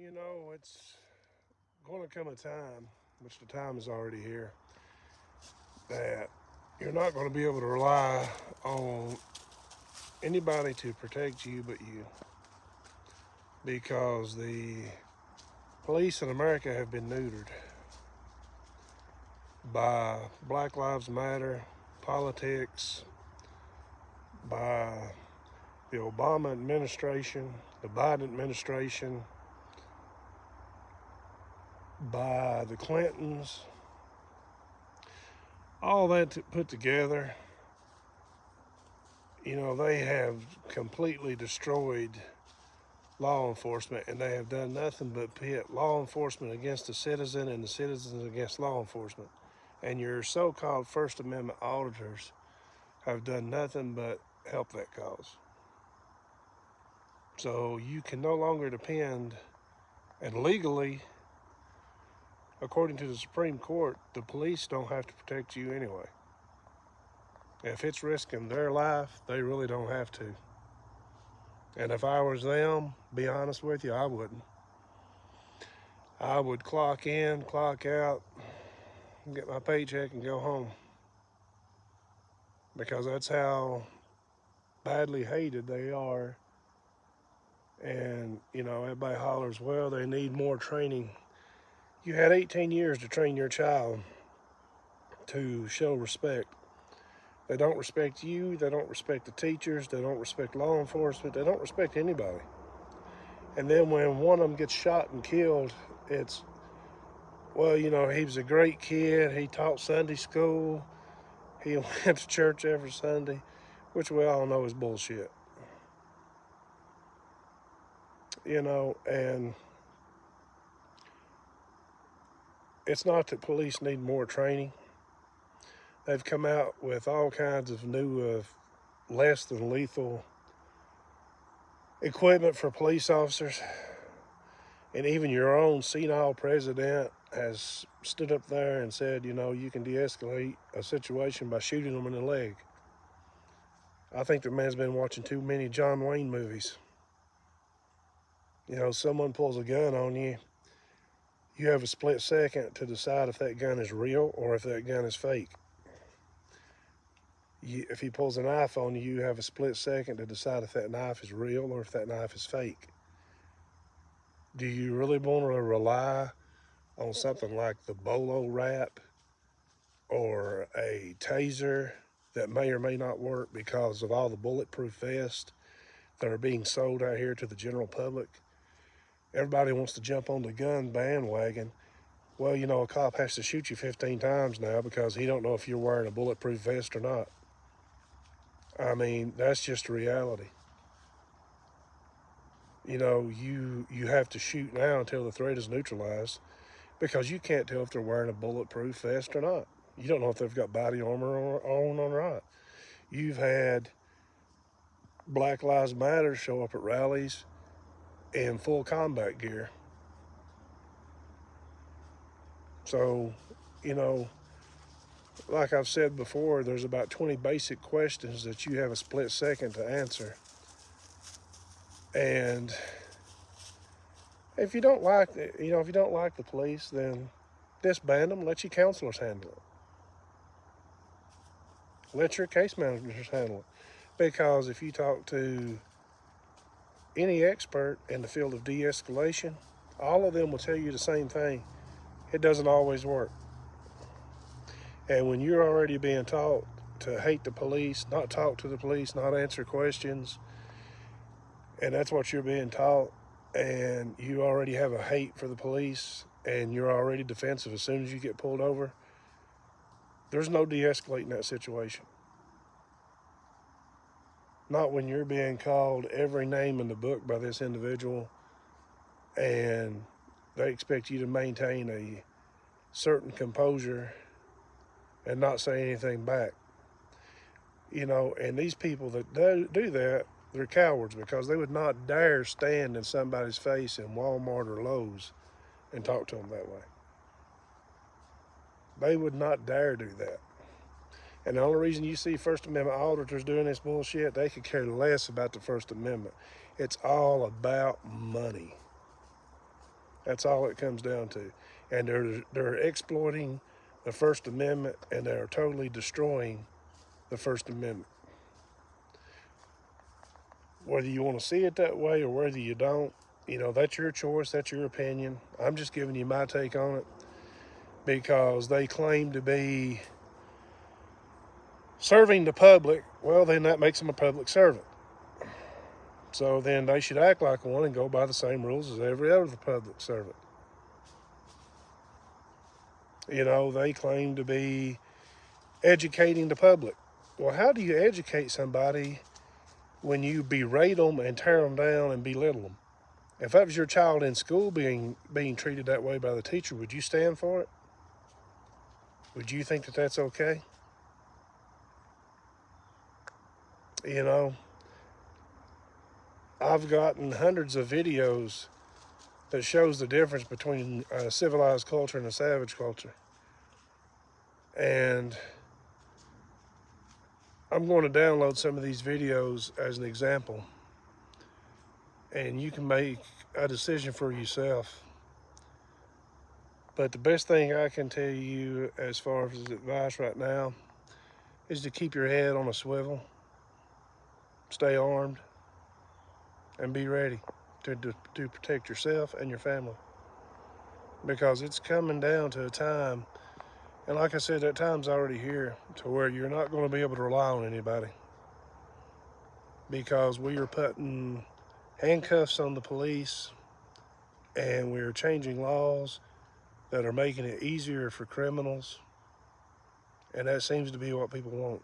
You know, it's going to come a time, which the time is already here, that you're not going to be able to rely on anybody to protect you but you, because the police in America have been neutered by Black Lives Matter, politics, by the Obama administration, the Biden administration, by the Clintons. All that put together, they have completely destroyed law enforcement, and they have done nothing but pit law enforcement against the citizen and the citizens against law enforcement. And your so-called First Amendment auditors have done nothing but help that cause. So you can no longer depend, and legally, according to the Supreme Court, the police don't have to protect you anyway. If it's risking their life, they really don't have to. And if I was them, be honest with you, I wouldn't. I would clock in, clock out, get my paycheck and go home. Because that's how badly hated they are. And, everybody hollers, well, they need more training. You had 18 years to train your child to show respect. They don't respect you. They don't respect the teachers. They don't respect law enforcement. They don't respect anybody. And then when one of them gets shot and killed, it's, well, he was a great kid. He taught Sunday school. He went to church every Sunday, which we all know is bullshit. And it's not that police need more training. They've come out with all kinds of new, less than lethal equipment for police officers. And even your own senile president has stood up there and said, you can de-escalate a situation by shooting them in the leg. I think the man's been watching too many John Wayne movies. Someone pulls a gun on you, you have a split second to decide if that gun is real or if that gun is fake. If he pulls a knife on you, you have a split second to decide if that knife is real or if that knife is fake. Do you really want to rely on something like the bolo wrap or a taser that may or may not work because of all the bulletproof vests that are being sold out here to the general public? Everybody wants to jump on the gun bandwagon. Well, a cop has to shoot you 15 times now because he don't know if you're wearing a bulletproof vest or not. I mean, that's just a reality. You have to shoot now until the threat is neutralized because you can't tell if they're wearing a bulletproof vest or not. You don't know if they've got body armor on or not. You've had Black Lives Matter show up at rallies in full combat gear. So, like I've said before, there's about 20 basic questions that you have a split second to answer. And if you don't like the police, then disband them, let your counselors handle it. Let your case managers handle it. Because if you talk to any expert in the field of de-escalation, all of them will tell you the same thing. It doesn't always work. And when you're already being taught to hate the police, not talk to the police, not answer questions, and that's what you're being taught, and you already have a hate for the police, and you're already defensive as soon as you get pulled over, there's no de-escalating that situation. Not when you're being called every name in the book by this individual, and they expect you to maintain a certain composure and not say anything back. And these people that do that, they're cowards because they would not dare stand in somebody's face in Walmart or Lowe's and talk to them that way. They would not dare do that. And the only reason you see First Amendment auditors doing this bullshit, they could care less about the First Amendment. It's all about money. That's all it comes down to. And they're exploiting the First Amendment, and they're totally destroying the First Amendment. Whether you want to see it that way or whether you don't, that's your choice, that's your opinion. I'm just giving you my take on it because they claim to be serving the public. Well, then that makes them a public servant. So then they should act like one and go by the same rules as every other public servant. They claim to be educating the public. Well, how do you educate somebody when you berate them and tear them down and belittle them? If that was your child in school being treated that way by the teacher, would you stand for it? Would you think that that's okay? I've gotten hundreds of videos that shows the difference between a civilized culture and a savage culture. And I'm going to download some of these videos as an example. And you can make a decision for yourself. But the best thing I can tell you as far as advice right now is to keep your head on a swivel, stay armed, and be ready to protect yourself and your family. Because it's coming down to a time, and like I said, that time's already here, to where you're not going to be able to rely on anybody. Because we are putting handcuffs on the police, and we're changing laws that are making it easier for criminals, and that seems to be what people want.